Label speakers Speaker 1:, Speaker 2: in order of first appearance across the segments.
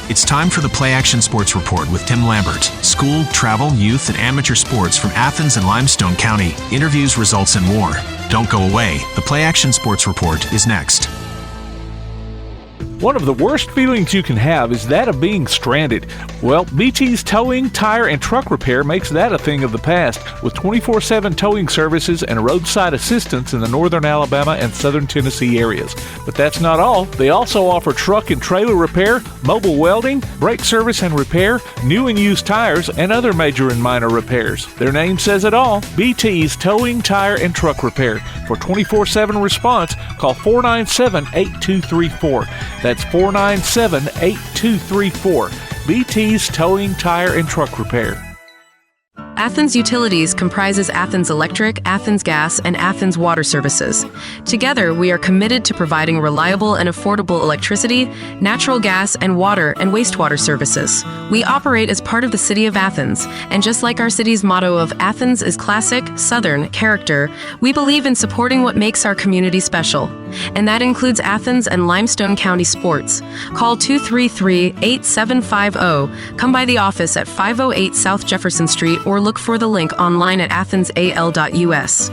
Speaker 1: It's time for the PlayAction Sports Report with Tim Lambert. School, travel, youth, and amateur sports from Athens and Limestone County. Interviews, results, and more. Don't go away. The PlayAction Sports Report is next.
Speaker 2: One of the worst feelings you can have is that of being stranded. Well, BT's Towing, Tire, and Truck Repair makes that a thing of the past, with 24/7 towing services and roadside assistance in the northern Alabama and southern Tennessee areas. But that's not all. They also offer truck and trailer repair, mobile welding, brake service and repair, new and used tires, and other major and minor repairs. Their name says it all, BT's Towing, Tire, and Truck Repair. For 24/7 response, call 497-8234. That's 497-8234. BT's Towing, Tire, and Truck Repair.
Speaker 3: Athens Utilities comprises Athens Electric, Athens Gas, and Athens Water Services. Together, we are committed to providing reliable and affordable electricity, natural gas, and water and wastewater services. We operate as part of the City of Athens, and just like our city's motto of Athens is classic, Southern character, we believe in supporting what makes our community special. And that includes Athens and Limestone County sports. Call 233-8750, come by the office at 508 South Jefferson Street, or look for the link online at athensal.us.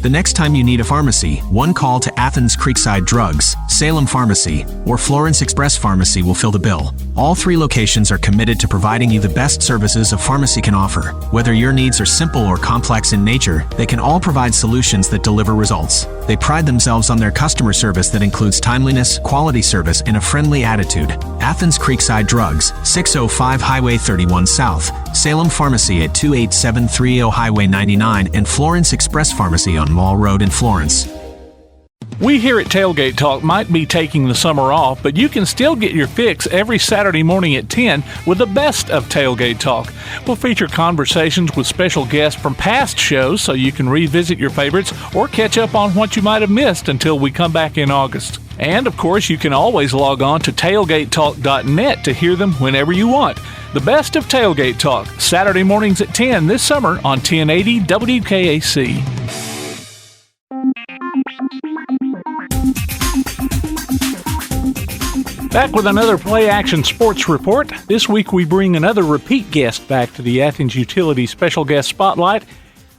Speaker 1: The next time you need a pharmacy, one call to Athens Creekside Drugs, Salem Pharmacy, or Florence Express Pharmacy will fill the bill. All three locations are committed to providing you the best services a pharmacy can offer. Whether your needs are simple or complex in nature, they can all provide solutions that deliver results. They pride themselves on their customer service that includes timeliness, quality service, and a friendly attitude. Athens Creekside Drugs, 605 Highway 31 South, Salem Pharmacy at 28730 Highway 99, and Florence Express Pharmacy on Mall Road in Florence.
Speaker 2: We here at Tailgate Talk might be taking the summer off, but you can still get your fix every Saturday morning at 10 with the best of Tailgate Talk. We'll feature conversations with special guests from past shows so you can revisit your favorites or catch up on what you might have missed until we come back in August. And, of course, you can always log on to tailgatetalk.net to hear them whenever you want. The best of Tailgate Talk, Saturday mornings at 10 this summer on 1080 WKAC. Back with another PlayAction Sports Report. This week we bring another repeat guest back to the Athens Utility Special Guest Spotlight.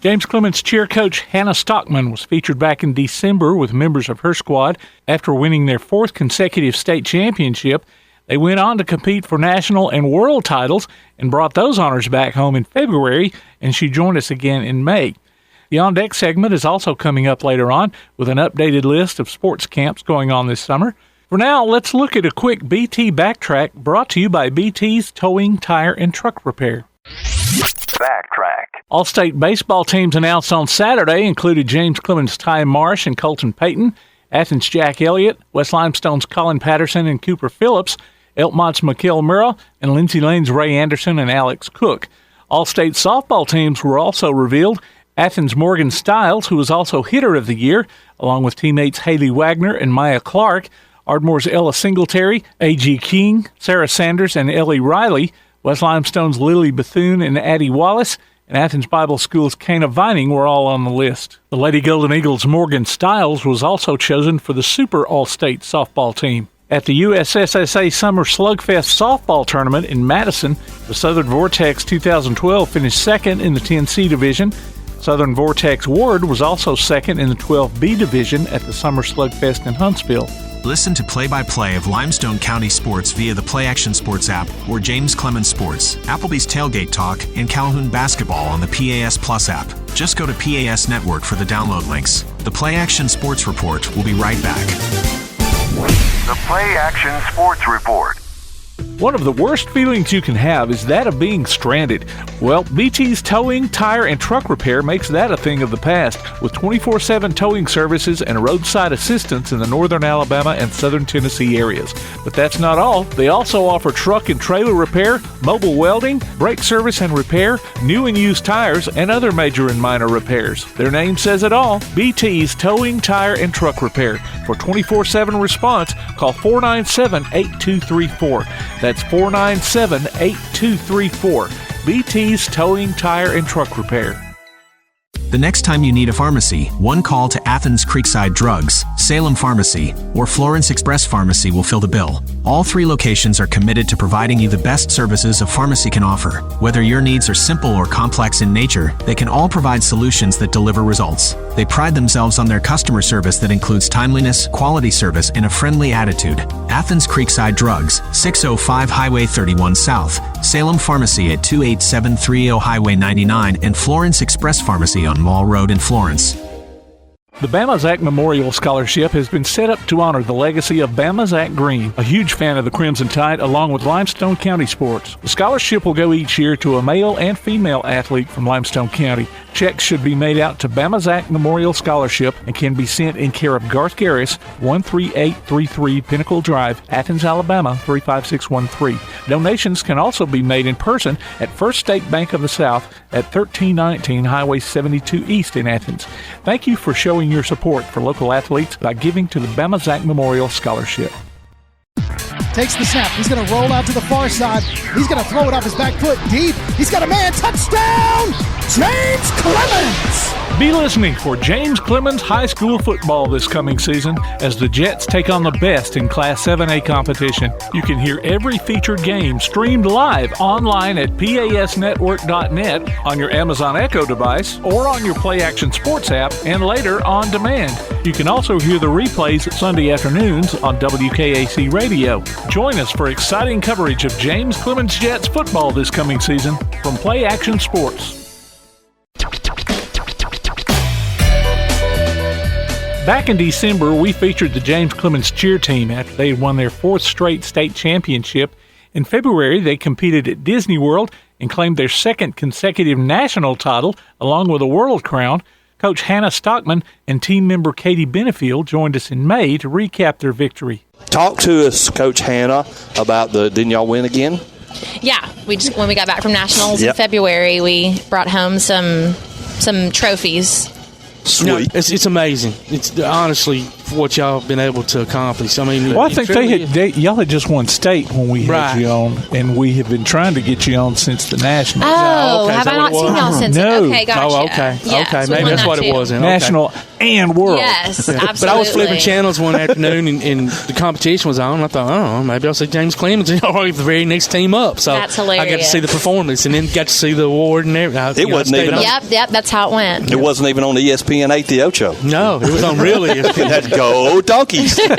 Speaker 2: James Clemens cheer coach Hannah Stockman was featured back in December with members of her squad. After winning their fourth consecutive state championship, they went on to compete for national and world titles and brought those honors back home in February, and she joined us again in May. The On Deck segment is also coming up later on with an updated list of sports camps going on this summer. For now, let's look at a quick BT Backtrack brought to you by BT's Towing, Tire, and Truck Repair.
Speaker 4: Backtrack.
Speaker 2: All-state baseball teams announced on Saturday included James Clemens' Ty Marsh and Colton Payton, Athens' Jack Elliott, West Limestone's Colin Patterson and Cooper Phillips, Elkmont's Mikael Murrah, and Lindsay Lane's Ray Anderson and Alex Cook. All-state softball teams were also revealed. Athens' Morgan Stiles, who was also Hitter of the Year, along with teammates Haley Wagner and Maya Clark, Ardmore's Ella Singletary, A.G. King, Sarah Sanders, and Ellie Riley, West Limestone's Lily Bethune and Addie Wallace, and Athens Bible School's Kana Vining were all on the list. The Lady Golden Eagles' Morgan Stiles was also chosen for the Super All-State softball team. At the USSSA Summer Slugfest softball tournament in Madison, the Southern Vortex 2012 finished second in the 10C division. Southern Vortex Ward was also second in the 12B division at the Summer Slugfest in Huntsville.
Speaker 1: Listen to play-by-play of Limestone County sports via the PlayAction Sports app or James Clemens Sports, Applebee's Tailgate Talk, and Calhoun Basketball on the PAS Plus app. Just go to PAS Network for the download links. The PlayAction Sports Report will be right back.
Speaker 4: The PlayAction Sports Report.
Speaker 2: One of the worst feelings you can have is that of being stranded. Well, BT's Towing, Tire, and Truck Repair makes that a thing of the past, with 24/7 towing services and roadside assistance in the northern Alabama and southern Tennessee areas. But that's not all. They also offer truck and trailer repair, mobile welding, brake service and repair, new and used tires, and other major and minor repairs. Their name says it all, BT's Towing, Tire, and Truck Repair. For 24/7 response, call 497-8234. That's 497-8234. BT's Towing, Tire, and Truck Repair.
Speaker 1: The next time you need a pharmacy, one call to Athens Creekside Drugs, Salem Pharmacy, or Florence Express Pharmacy will fill the bill. All 3 locations are committed to providing you the best services a pharmacy can offer. Whether your needs are simple or complex in nature, they can all provide solutions that deliver results. They pride themselves on their customer service that includes timeliness, quality service, and a friendly attitude. Athens Creekside Drugs, 605 Highway 31 South, Salem Pharmacy at 28730 Highway 99, and Florence Express Pharmacy on Mall Road in Florence.
Speaker 2: The Bama Zach Memorial Scholarship has been set up to honor the legacy of Bama Zach Green, a huge fan of the Crimson Tide, along with Limestone County sports. The scholarship will go each year to a male and female athlete from Limestone County. Checks should be made out to Bama Zach Memorial Scholarship and can be sent in care of Garth Garris, 13833 Pinnacle Drive, Athens, Alabama, 35613. Donations can also be made in person at First State Bank of the South at 1319 Highway 72 East in Athens. Thank you for showing your support for local athletes by giving to the Bama Zach Memorial Scholarship.
Speaker 5: Takes the snap. He's going to roll out to the far side. He's going to throw it off his back foot deep. He's got a man. Touchdown! James Clemens!
Speaker 2: Be listening for James Clemens High School football this coming season as the Jets take on the best in Class 7A competition. You can hear every featured game streamed live online at pasnetwork.net on your Amazon Echo device or on your PlayAction Sports app and later on demand. You can also hear the replays Sunday afternoons on WKAC Radio. Join us for exciting coverage of James Clemens Jets football this coming season from PlayAction Sports. Back in December, we featured the James Clemens cheer team after they had won their 4th straight state championship. In February, they competed at Disney World and claimed their 2nd consecutive national title, along with a world crown. Coach Hannah Stockman and team member Katy Bennefield joined us in May to recap their victory.
Speaker 6: Talk to us, Coach Hannah, about didn't y'all win again?
Speaker 7: Yeah, when we got back from nationals in February, we brought home some trophies.
Speaker 6: Sweet.
Speaker 8: No, it's amazing. It's honestly what y'all have been able to accomplish. I mean,
Speaker 2: I think y'all had just won state when we had you on, and we have been trying to get you on since the nationals.
Speaker 7: Oh,
Speaker 8: okay.
Speaker 7: Have I not seen y'all since?
Speaker 2: No.
Speaker 7: Okay, gotcha.
Speaker 8: Oh, okay.
Speaker 7: Yes,
Speaker 8: okay, maybe that's what it was.
Speaker 2: National and world.
Speaker 7: Yes, absolutely.
Speaker 8: But I was flipping channels one afternoon, and the competition was on. And I thought, maybe I'll see James Clemens and the very next team up. So
Speaker 7: that's hilarious.
Speaker 8: I got to see the performance, and then got to see the award and everything.
Speaker 6: It wasn't even.
Speaker 7: Yep, that's how it went.
Speaker 6: It wasn't even on ESPN 8 The Ocho.
Speaker 8: No, it was on really.
Speaker 6: Let's go donkeys.
Speaker 2: And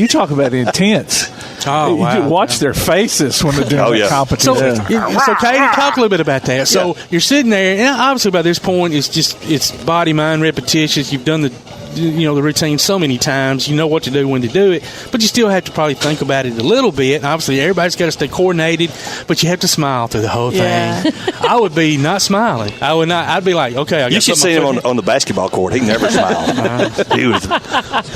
Speaker 2: you talk about intense.
Speaker 8: Oh, wow.
Speaker 2: You watch their faces when they're doing the competition.
Speaker 8: So Katie, talk a little bit about that. So you're sitting there, and obviously by this point, it's body, mind, repetitious. You've done the routine so many times. You know what to do when to do it, but you still have to probably think about it a little bit. Obviously, everybody's got to stay coordinated, but you have to smile through the whole thing. I would be not smiling. I would not. I'd be like, okay.
Speaker 6: You should see him on the basketball court. He never smiled. He was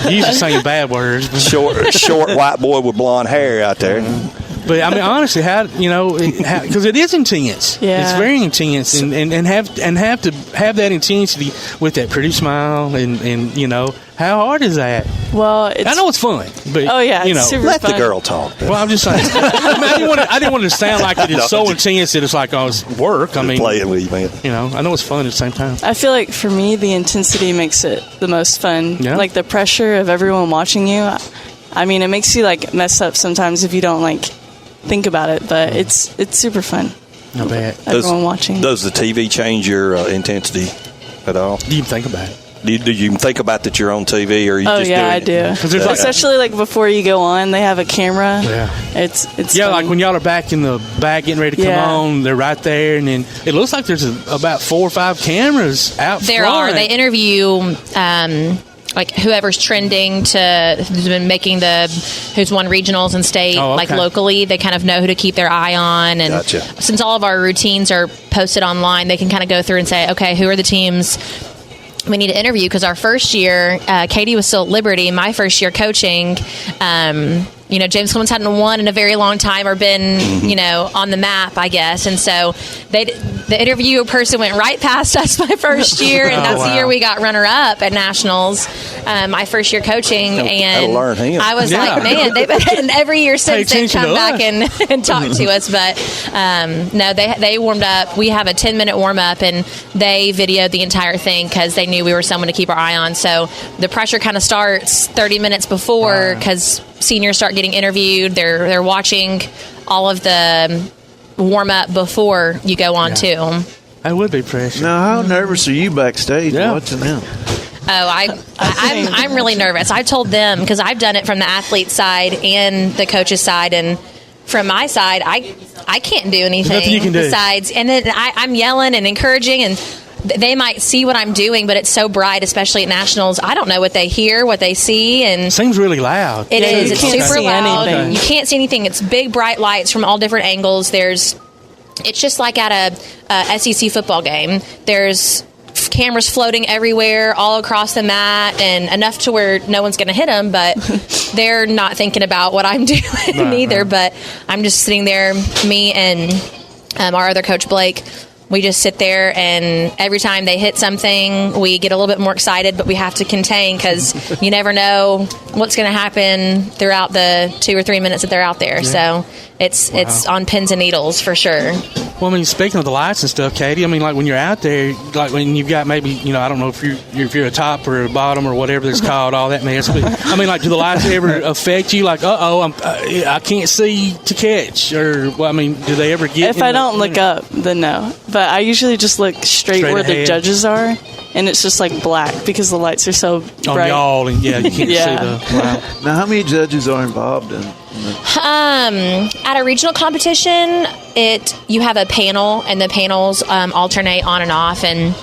Speaker 8: usually saying bad words.
Speaker 6: Short white boy with blonde hair out there.
Speaker 8: But I mean, honestly, because it is intense.
Speaker 9: Yeah.
Speaker 8: It's very intense, and have to have that intensity with that pretty smile, and how hard is that?
Speaker 9: Well,
Speaker 8: I know it's fun, but
Speaker 9: it's super
Speaker 6: let
Speaker 9: fun.
Speaker 6: the girl talk.
Speaker 8: Well, I'm just saying. I didn't want it to sound like it is so intense that it's like it's work. I mean,
Speaker 6: playing with you, man.
Speaker 8: I know it's fun at the same time.
Speaker 9: I feel like for me, the intensity makes it the most fun.
Speaker 8: Yeah.
Speaker 9: Like the pressure of everyone watching you. I mean, it makes you like mess up sometimes if you don't think about it, but it's super fun.
Speaker 8: I bet.
Speaker 9: Everyone watching.
Speaker 6: Does the TV change your intensity at all?
Speaker 8: Do you think about it?
Speaker 6: Do you think about that you're on TV, or are you just doing
Speaker 9: I
Speaker 6: it?
Speaker 9: do. Especially before you go on, they have a camera.
Speaker 8: Yeah.
Speaker 9: It's
Speaker 8: fun.
Speaker 9: Like
Speaker 8: when y'all are back in the back getting ready to come on, they're right there, and then it looks like there's about 4 or 5 cameras out
Speaker 7: there
Speaker 8: front.
Speaker 7: are. They interview whoever's trending who's been making who's won regionals and state, locally. They kind of know who to keep their eye on. And since all of our routines are posted online, they can kind of go through and say, okay, who are the teams we need to interview? Because our first year, Katie was still at Liberty. My first year coaching, James Clemens hadn't won in a very long time or been, on the map, I guess. And so the interview person went right past us my first year, and that's the year we got runner-up at nationals, my first year coaching. And I was like, man, they've been every year since they've come back and talked to us. But no, they warmed up. We have a 10-minute warm-up, and they videoed the entire thing because they knew we were someone to keep our eye on. So the pressure kind of starts 30 minutes before because seniors start getting interviewed. They're watching all of the warm up before you go on too.
Speaker 8: That would be pressure.
Speaker 10: Now, how nervous are you backstage watching them?
Speaker 7: I'm really nervous. I told them, because I've done it from the athlete side and the coach's side, and from my side, I can't do anything.
Speaker 8: There's nothing you can do.
Speaker 7: Besides, and then I'm yelling and encouraging, and they might see what I'm doing, but it's so bright, especially at nationals. I don't know what they hear, what they see, and
Speaker 8: seems really loud.
Speaker 7: It is. It's super loud.
Speaker 9: Anything.
Speaker 7: You can't see anything. It's big, bright lights from all different angles. It's just like at a SEC football game. There's cameras floating everywhere, all across the mat, and enough to where no one's going to hit them, but they're not thinking about what I'm doing either. Right. But I'm just sitting there, me and our other coach, Blake. We just sit there, and every time they hit something, we get a little bit more excited, but we have to contain, because you never know what's going to happen throughout the 2 or 3 minutes that they're out there. Yeah. So it's on pins and needles for sure.
Speaker 8: Well, I mean, speaking of the lights and stuff, Katie, I mean, like when you're out there, like when you've got maybe, I don't know if you're a top or a bottom or whatever it's called, all that mess. But I mean, like, do the lights ever affect you? Like, I can't see to catch, or well, I mean, do they ever get?
Speaker 9: If I don't look up, then no. But I usually just look straight where
Speaker 8: ahead.
Speaker 9: The judges are, and it's just like black because the lights are so bright.
Speaker 8: On y'all, and you can't see the. Wow.
Speaker 10: Now, how many judges are involved in?
Speaker 7: At a regional competition, you have a panel, and the panels alternate on and off, and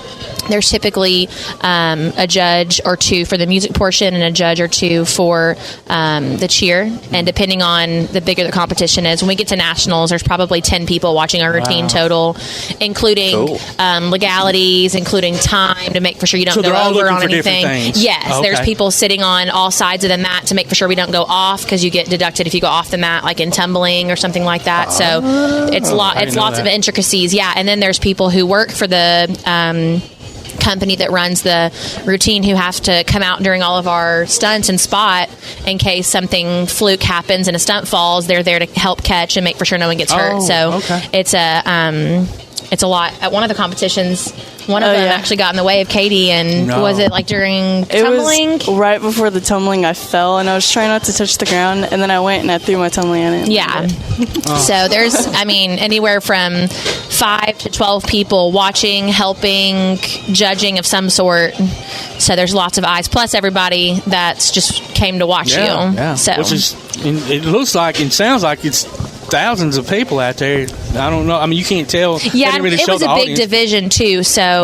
Speaker 7: there's typically a judge or two for the music portion and a judge or two for the cheer. And depending on the bigger the competition is, when we get to nationals, there's probably 10 people watching our routine total, including legalities, including time to make for sure you don't go over on anything. Yes, there's people sitting on all sides of the mat to make for sure we don't go off, because you get deducted if you go off the mat, like in tumbling or something like that. So it's lots of intricacies. Yeah, and then there's people who work for the company that runs the routine who have to come out during all of our stunts and spot in case something fluke happens and a stunt falls. They're there to help catch and make for sure no one gets hurt. So it's a lot. At one of the competitions, one of them actually got in the way of Katie, and was it like during tumbling?
Speaker 9: It was right before the tumbling. I fell, and I was trying not to touch the ground, and then I went and I threw my tumbling in it.
Speaker 7: Yeah. So there's, anywhere from 5 to 12 people watching, helping, judging of some sort. So there's lots of eyes, plus everybody that's just came to watch you. Yeah. So
Speaker 8: which is, it looks like, it sounds like it's thousands of people out there. I don't know. I mean, you can't tell.
Speaker 7: Yeah,
Speaker 8: really
Speaker 7: it was a big division too. So,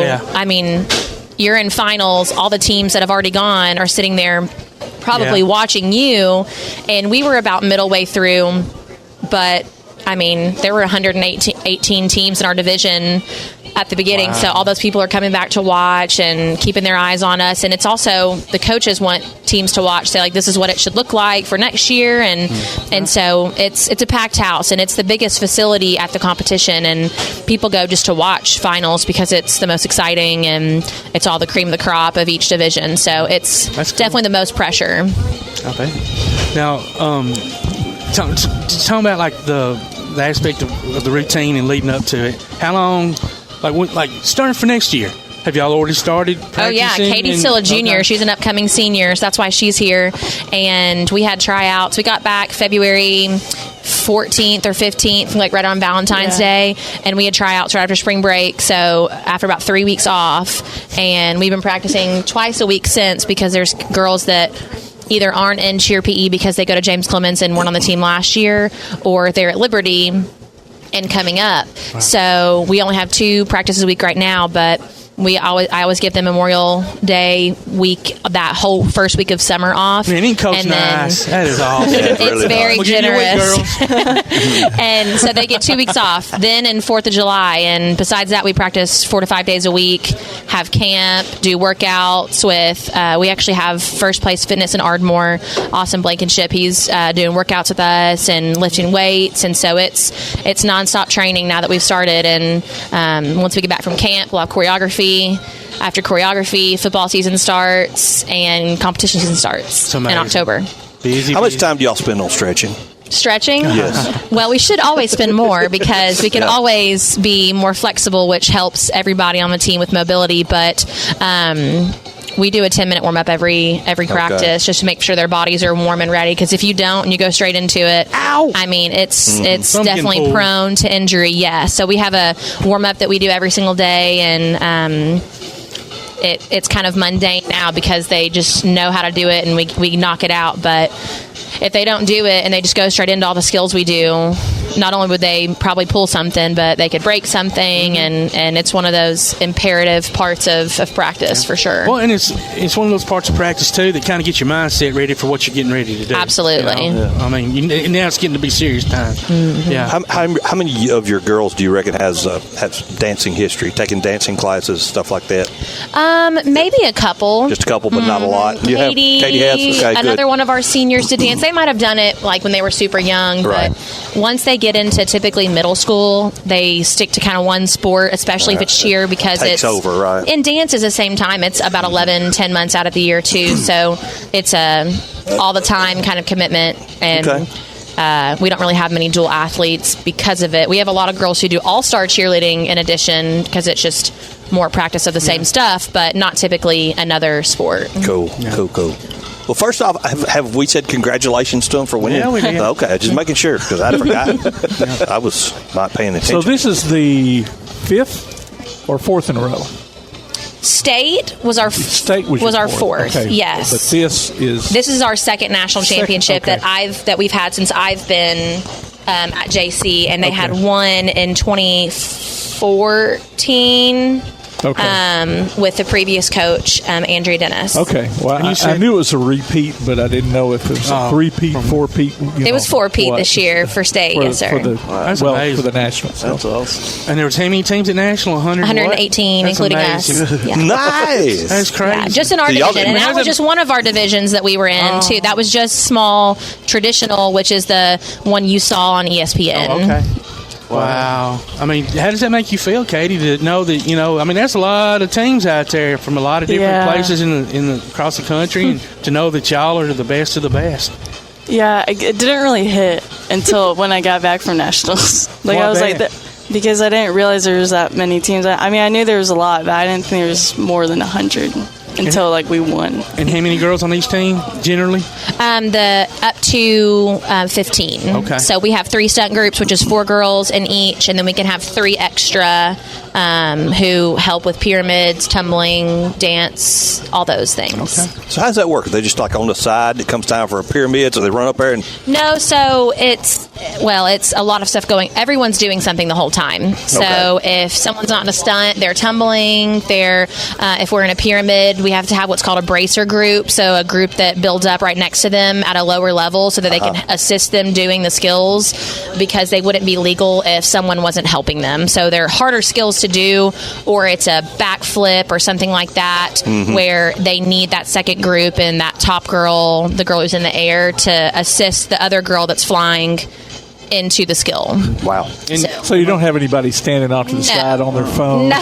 Speaker 7: you're in finals. All the teams that have already gone are sitting there probably watching you. And we were about middle way through. But, there were 118 teams in our division at the beginning. Wow. So all those people are coming back to watch and keeping their eyes on us. And it's also, the coaches want teams to watch, say, like, this is what it should look like for next year. And so it's a packed house, and it's the biggest facility at the competition. And people go just to watch finals because it's the most exciting, and it's all the cream of the crop of each division. So it's definitely the most pressure.
Speaker 8: Okay. Now, talking about like the aspect of the routine and leading up to it, how long, like starting for next year, have y'all already started practicing?
Speaker 7: Oh yeah, Katie's still a junior. She's an upcoming senior, so that's why she's here. And we had tryouts. We got back February 14th or 15th, like right on Valentine's Day, and we had tryouts right after spring break, so after about 3 weeks off. And we've been practicing twice a week since, because there's girls that either aren't in cheer PE because they go to James Clemens and weren't on the team last year, or they're at Liberty and coming up. Wow. So we only have 2 practices a week right now, but I always give them Memorial Day week, that whole first week of summer off.
Speaker 8: Man, Coach Nice. That is awesome.
Speaker 7: It's really very generous. And so they get 2 weeks off. Then in 4th of July. And besides that, we practice 4 to 5 days a week, have camp, do workouts with, we actually have First Place Fitness in Ardmore, Austin Blankenship. He's doing workouts with us and lifting weights. And so it's nonstop training now that we've started. And once we get back from camp, we'll have choreography. After choreography, football season starts and competition season starts in October.
Speaker 6: How much time do y'all spend on stretching?
Speaker 7: Stretching?
Speaker 6: Yes.
Speaker 7: Well, we should always spend more, because we can always be more flexible, which helps everybody on the team with mobility. But we do a 10-minute warm-up every practice just to make sure their bodies are warm and ready. Because if you don't and you go straight into it, I mean, it's definitely prone to injury. Yeah. So we have a warm-up that we do every single day, and it's kind of mundane now because they just know how to do it and we knock it out. But if they don't do it and they just go straight into all the skills we do, not only would they probably pull something, but they could break something, and it's one of those imperative parts of practice for sure.
Speaker 8: Well, and it's one of those parts of practice too that kind of gets your mindset ready for what you're getting ready to do.
Speaker 7: Absolutely.
Speaker 8: You know? I mean, now it's getting to be serious time.
Speaker 7: Mm-hmm.
Speaker 8: Yeah.
Speaker 6: How many of your girls do you reckon has dancing history, taking dancing classes, stuff like that?
Speaker 7: Maybe a couple.
Speaker 6: Just a couple, but not a lot.
Speaker 7: Katie
Speaker 6: has? Okay,
Speaker 7: another
Speaker 6: good.
Speaker 7: one of our seniors to dance. They might have done it like when they were super young,
Speaker 6: Right.
Speaker 7: but once they get into typically middle school, they stick to kind of one sport, especially if it's cheer, because
Speaker 6: Takes
Speaker 7: it's
Speaker 6: over, right?
Speaker 7: And dance is the same time. It's about 10 months out of the year too, so it's a all the time kind of commitment. And we don't really have many dual athletes because of it. We have a lot of girls who do all-star cheerleading in addition, because it's just more practice of the same stuff, but not typically another sport.
Speaker 6: Cool. Well, first off, have we said congratulations to them for winning?
Speaker 8: Yeah, we did.
Speaker 6: Okay, just making sure, because I forgot. I was not paying attention.
Speaker 2: So this is the 5th or 4th in a row?
Speaker 7: State was our fourth.
Speaker 2: Okay.
Speaker 7: Yes,
Speaker 2: but this is
Speaker 7: our second national championship that we've had since I've been at JC, and they had one in 2014. With the previous coach, Andrea Dennis.
Speaker 2: Okay. Well, I knew it was a repeat, but I didn't know if it was a 3-peat, 4-peat.
Speaker 7: It was 4-peat this year for state, yes, sir.
Speaker 2: For the national.
Speaker 10: That's awesome.
Speaker 8: And there was how many teams at national?
Speaker 7: 118, including us. Yeah.
Speaker 6: Nice.
Speaker 8: That's crazy.
Speaker 7: Yeah, just in our division. And that was just one of our divisions that we were in, too. That was just small, traditional, which is the one you saw on ESPN.
Speaker 8: Oh, okay. Wow. I mean, how does that make you feel, Katie, to know that, I mean, there's a lot of teams out there from a lot of different places across the country, and to know that y'all are the best of the best.
Speaker 9: Yeah, it didn't really hit until when I got back from nationals. I was like, because I didn't realize there was that many teams. I mean, I knew there was a lot, but I didn't think there was more than 100 until we won.
Speaker 8: And how many girls on each team generally?
Speaker 7: The up to 15.
Speaker 8: Okay.
Speaker 7: So we have 3 stunt groups, which is 4 girls in each, and then we can have 3 extra who help with pyramids, tumbling, dance, all those things.
Speaker 6: Okay. So how does that work? Are they just like on the side? It comes time for a pyramid, so they run up there and...
Speaker 7: No, so it's a lot of stuff going. Everyone's doing something the whole time. So if someone's not in a stunt, they're tumbling. If we're in a pyramid, we have to have what's called a bracer group, so a group that builds up right next to them at a lower level so that they can assist them doing the skills, because they wouldn't be legal if someone wasn't helping them. So they're harder skills to do, or it's a backflip or something like that, where they need that second group and that top girl, the girl who's in the air, to assist the other girl that's flying into the skill.
Speaker 6: Wow.
Speaker 2: So you don't have anybody standing off to the side on their phone?
Speaker 7: No.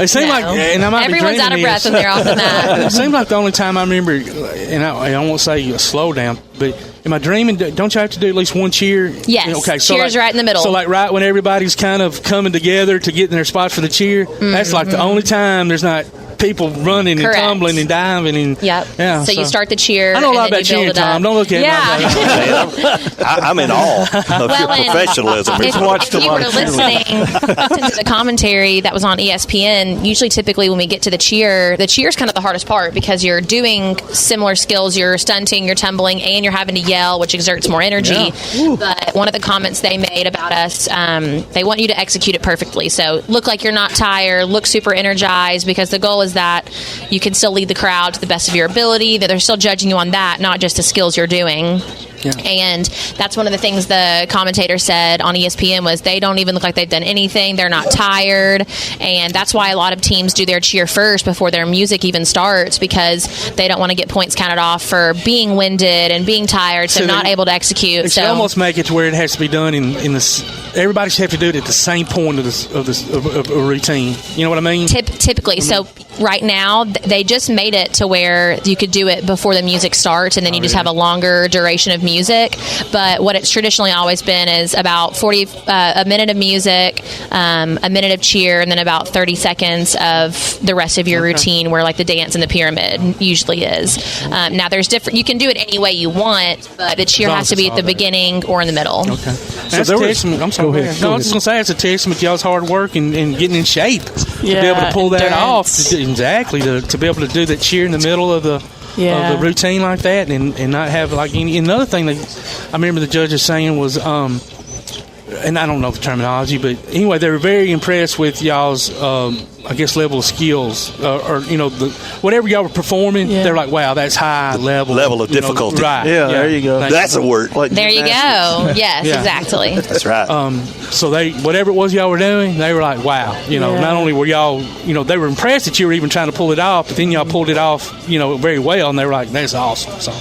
Speaker 8: It seemed like, and I might
Speaker 7: everyone's out of breath when they're off the mat.
Speaker 8: It seemed like the only time I remember, and I won't say a slow down, but am I dreaming? Don't you have to do at least one cheer?
Speaker 7: Yes.
Speaker 8: Okay. So
Speaker 7: cheers right in the middle.
Speaker 8: So right when everybody's kind of coming together to get in their spot for the cheer, that's like the only time there's not people running and tumbling and diving. And
Speaker 7: so you start the cheer.
Speaker 8: I know a lot
Speaker 7: and
Speaker 8: about cheering, Tom. Don't look at me.
Speaker 6: I'm in awe of your professionalism.
Speaker 7: If you were listening to the commentary that was on ESPN, typically when we get to the cheer is kind of the hardest part, because you're doing similar skills. You're stunting, you're tumbling, and you're having to yell, which exerts more energy. But one of the comments they made about us, they want you to execute it perfectly. So look like you're not tired, look super energized, because the goal is that you can still lead the crowd to the best of your ability, that they're still judging you on that, not just the skills you're doing. Yeah. And that's one of the things the commentator said on ESPN was they don't even look like they've done anything. They're not tired. And that's why a lot of teams do their cheer first before their music even starts, because they don't want to get points counted off for being winded and being tired, so not able to execute.
Speaker 8: So almost make it to where it has to be done in this. Everybody should have to do it at the same point of a routine. You know what I mean?
Speaker 7: Typically. So right now, they just made it to where you could do it before the music starts, and then you just have a longer duration of music. But what it's traditionally always been is about a minute of music, a minute of cheer, and then about 30 seconds of the rest of your routine, where like the dance and the pyramid usually is. Now there's different. You can do it any way you want, but the cheer has to be at the beginning or in the middle.
Speaker 8: Okay. So there was, I'm sorry. I was just going to say, it's a testament to y'all's hard work and getting in shape to be able to pull that off. Exactly, to be able to do that cheer in the middle of the routine like that, and not have like any. Another thing that I remember the judges saying was, and I don't know the terminology, but anyway, they were very impressed with y'all's, I guess, level of skills, or whatever y'all were performing. Yeah. They're like, wow, that's high level
Speaker 6: of difficulty.
Speaker 8: Right?
Speaker 10: Yeah, there you go.
Speaker 6: That's a word.
Speaker 10: Like
Speaker 7: there you go. Yes, exactly.
Speaker 6: That's right.
Speaker 8: So whatever it was y'all were doing, they were like, wow. Not only were y'all, they were impressed that you were even trying to pull it off, but then y'all pulled it off, very well, and they were like, that's awesome. So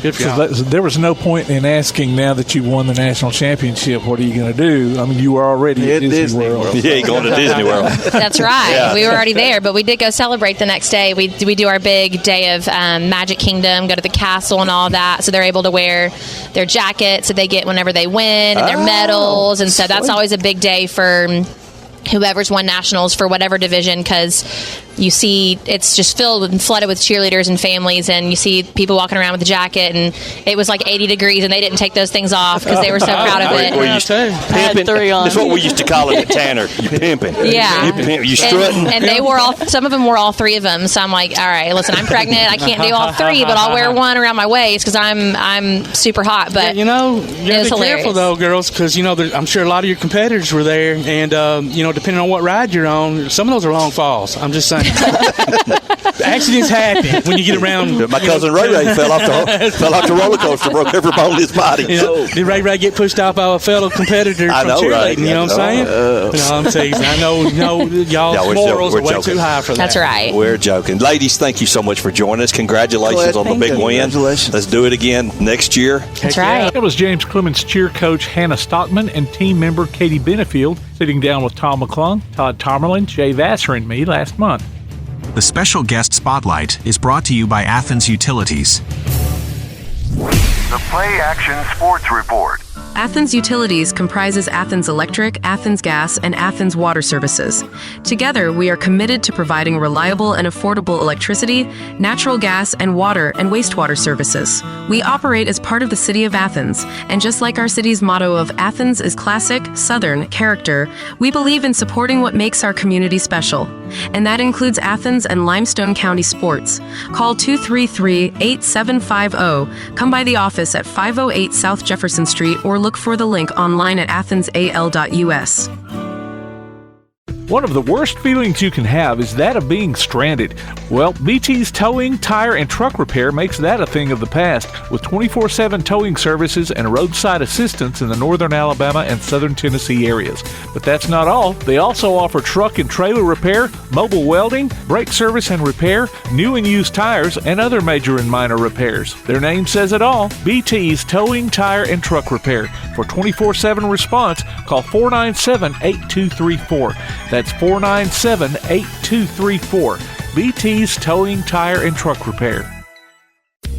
Speaker 8: good for y'all.
Speaker 2: There was no point in asking now that you won the national championship, what are you going to do? I mean, you were already at Disney World.
Speaker 6: Yeah, you're going to Disney World.
Speaker 7: That's right. Yeah. We were already there, but we did go celebrate the next day. We do our big day of Magic Kingdom, go to the castle and all that. So they're able to wear their jackets that they get whenever they win, and their medals. And so that's always a big day for whoever's won nationals for whatever division, because you see it's just filled and flooded with cheerleaders and families, and you see people walking around with the jacket, and it was like 80 degrees, and they didn't take those things off because they were so proud of it.
Speaker 6: I had 3 on. That's what we used to call it at Tanner. You pimping.
Speaker 7: Yeah.
Speaker 6: You strutting.
Speaker 7: And they wore some of them wore all 3 of them. So I'm like, all right, listen, I'm pregnant. I can't do all 3, but I'll wear one around my waist because I'm super hot. But
Speaker 8: you gotta be careful though, girls, because I'm sure a lot of your competitors were there, and depending on what ride you're on, some of those are long falls. I'm just saying. Accidents happen when you get around.
Speaker 6: My cousin Ray fell off the roller coaster, broke every bone in his body.
Speaker 8: Did Ray get pushed off by a fellow competitor from cheerleading? Right? You know what I'm saying? No, I'm teasing. I know y'all's morals are way too high for that.
Speaker 7: That's right.
Speaker 6: We're joking. Ladies, thank you so much for joining us. Congratulations on the big win.
Speaker 10: Congratulations.
Speaker 6: Let's do it again next year.
Speaker 7: That's right.
Speaker 2: That was James Clemens cheer coach Hannah Stockman and team member Katy Bennefield sitting down with Tom McClung, Todd Tomerlin, Jay Vassar, and me last month.
Speaker 1: The special guest spotlight is brought to you by Athens Utilities.
Speaker 4: The PlayAction Sports Report.
Speaker 3: Athens Utilities comprises Athens Electric, Athens Gas, and Athens Water Services. Together, we are committed to providing reliable and affordable electricity, natural gas, and water and wastewater services. We operate as part of the City of Athens, and just like our city's motto of Athens is classic, Southern character, we believe in supporting what makes our community special. And that includes Athens and Limestone County sports. Call 233-8750, come by the office at 508 South Jefferson Street, or look for the link online at athensal.us.
Speaker 2: One of the worst feelings you can have is that of being stranded. Well, BT's Towing, Tire, and Truck Repair makes that a thing of the past, with 24/7 towing services and roadside assistance in the northern Alabama and southern Tennessee areas. But that's not all. They also offer truck and trailer repair, mobile welding, brake service and repair, new and used tires, and other major and minor repairs. Their name says it all, BT's Towing, Tire, and Truck Repair. For 24/7 response, call 497-8234. That's 497-8234. BT's Towing, Tire, and Truck Repair.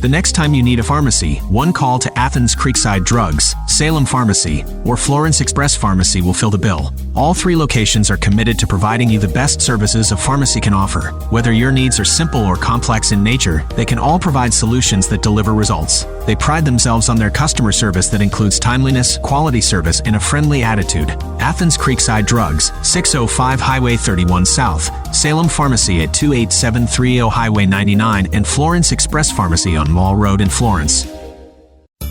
Speaker 1: The next time you need a pharmacy, one call to Athens Creekside Drugs, Salem Pharmacy, or Florence Express Pharmacy will fill the bill. All 3 locations are committed to providing you the best services a pharmacy can offer. Whether your needs are simple or complex in nature, they can all provide solutions that deliver results. They pride themselves on their customer service that includes timeliness, quality service, and a friendly attitude. Athens Creekside Drugs, 605 Highway 31 South, Salem Pharmacy at 28730 Highway 99, and Florence Express Pharmacy on Mall Road in Florence.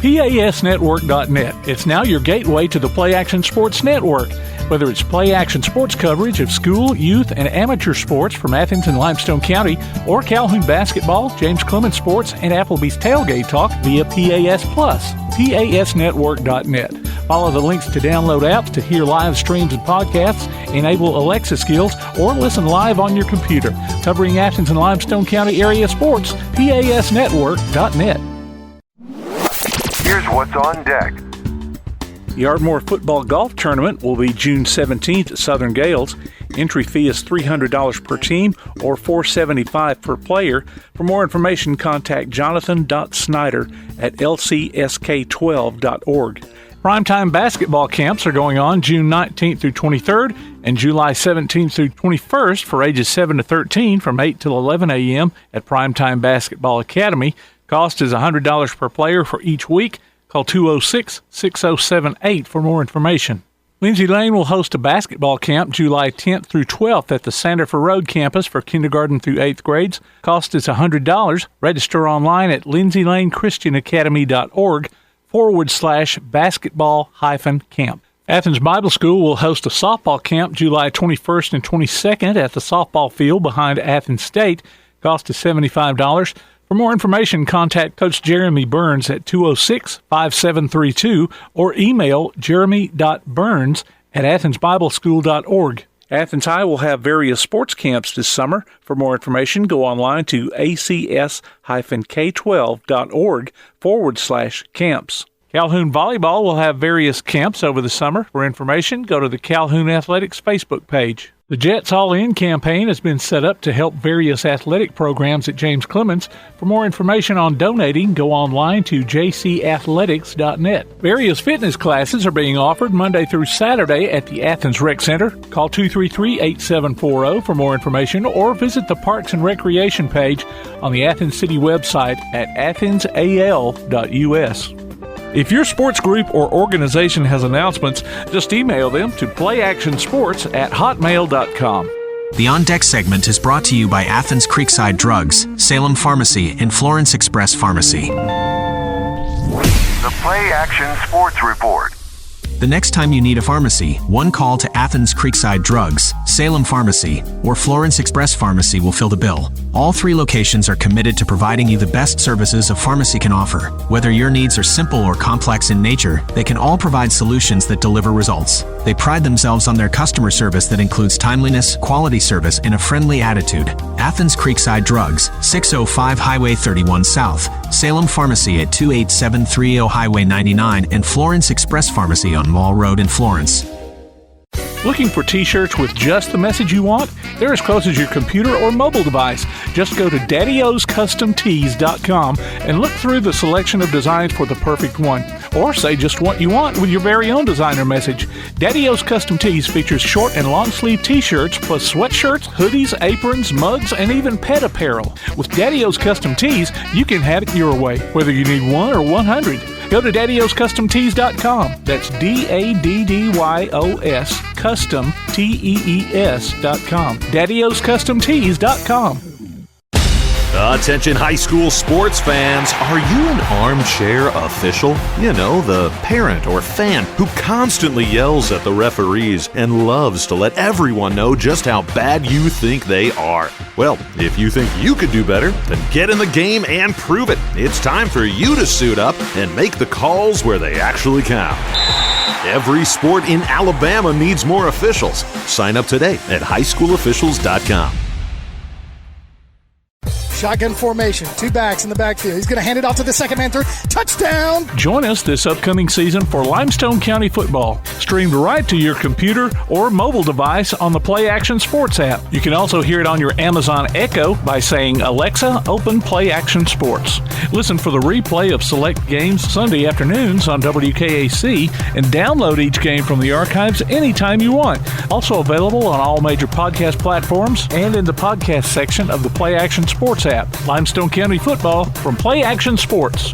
Speaker 2: PASnetwork.net. It's now your gateway to the PlayAction Sports Network. Whether it's PlayAction sports coverage of school, youth, and amateur sports from Athens and Limestone County, or Calhoun basketball, James Clemens sports, and Applebee's tailgate talk via PAS Plus. PASnetwork.net. Follow the links to download apps to hear live streams and podcasts, enable Alexa skills, or listen live on your computer. Covering Athens and Limestone County area sports, PASnetwork.net.
Speaker 4: Here's what's on deck.
Speaker 2: The Ardmore Football Golf Tournament will be June 17th at Southern Gales. Entry fee is $300 per team or $475 per player. For more information, contact jonathan.snyder at lcsk12.org. Primetime basketball camps are going on June 19th through 23rd and July 17th through 21st for ages 7 to 13 from 8 till 11 a.m. at Primetime Basketball Academy. Cost is $100 per player for each week. Call 206-6078 for more information. Lindsay Lane will host a basketball camp July 10th through 12th at the Sandifer Road campus for kindergarten through 8th grades. Cost is $100. Register online at lindsaylanechristianacademy.org/basketball-camp. Athens Bible School will host a softball camp July 21st and 22nd at the softball field behind Athens State. Cost is $75. For more information, contact Coach Jeremy Burns at 206-5732 or email jeremy.burns@athensbibleschool.org. Athens High will have various sports camps this summer. For more information, go online to acs-k12.org/camps. Calhoun Volleyball will have various camps over the summer. For information, go to the Calhoun Athletics Facebook page. The Jets All-In campaign has been set up to help various athletic programs at James Clemens. For more information on donating, go online to jcathletics.net. Various fitness classes are being offered Monday through Saturday at the Athens Rec Center. Call 233-8740 for more information or visit the Parks and Recreation page on the Athens City website at athensal.us. If your sports group or organization has announcements, just email them to playactionsports@hotmail.com.
Speaker 1: The On Deck segment is brought to you by Athens Creekside Drugs, Salem Pharmacy, and Florence Express Pharmacy.
Speaker 4: The PlayAction Sports Report.
Speaker 1: The next time you need a pharmacy, one call to Athens Creekside Drugs, Salem Pharmacy, or Florence Express Pharmacy will fill the bill. All three locations are committed to providing you the best services a pharmacy can offer. Whether your needs are simple or complex in nature, they can all provide solutions that deliver results. They pride themselves on their customer service that includes timeliness, quality service, and a friendly attitude. Athens Creekside Drugs, 605 Highway 31 South, Salem Pharmacy at 28730 Highway 99, and Florence Express Pharmacy on Mall Road in Florence.
Speaker 2: Looking for t-shirts with just the message you want? They're as close as your computer or mobile device. Just go to daddyoscustomtees.com and look through the selection of designs for the perfect one. Or say just what you want with your very own designer message. Daddy O's Custom Tees features short and long sleeve t-shirts plus sweatshirts, hoodies, aprons, mugs, and even pet apparel. With Daddy O's Custom Tees, you can have it your way, whether you need 1 or 100. Go to daddyoscustomtees.com. That's DADDYOS Custom TEES.com. daddyoscustomtees.com.
Speaker 11: Attention high school sports fans, are you an armchair official? You know, the parent or fan who constantly yells at the referees and loves to let everyone know just how bad you think they are. Well, if you think you could do better, then get in the game and prove it. It's time for you to suit up and make the calls where they actually count. Every sport in Alabama needs more officials. Sign up today at highschoolofficials.com.
Speaker 5: Shotgun formation, 2 backs in the backfield. He's going to hand it off to the second man through. Touchdown!
Speaker 2: Join us this upcoming season for Limestone County football, streamed right to your computer or mobile device on the PlayAction Sports app. You can also hear it on your Amazon Echo by saying, Alexa, open PlayAction Sports. Listen for the replay of select games Sunday afternoons on WKAC and download each game from the archives anytime you want. Also available on all major podcast platforms and in the podcast section of the PlayAction Sports app. Limestone County football from PlayAction Sports.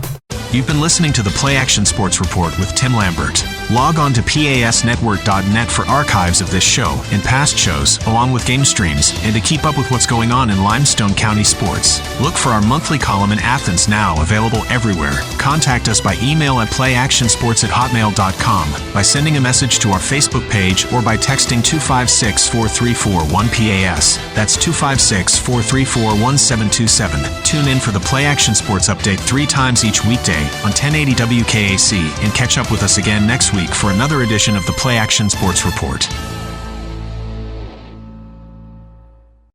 Speaker 1: You've been listening to the PlayAction Sports Report with Tim Lambert. Log on to PASnetwork.net for archives of this show and past shows, along with game streams, and to keep up with what's going on in Limestone County sports. Look for our monthly column in Athens now, available everywhere. Contact us by email at playactionsports@hotmail.com, by sending a message to our Facebook page, or by texting 256-434-1PAS. That's 256-434-1727. Tune in for the PlayAction Sports Update 3 times each weekday on 1080 WKAC, and catch up with us again next week for another edition of the PlayAction Sports Report.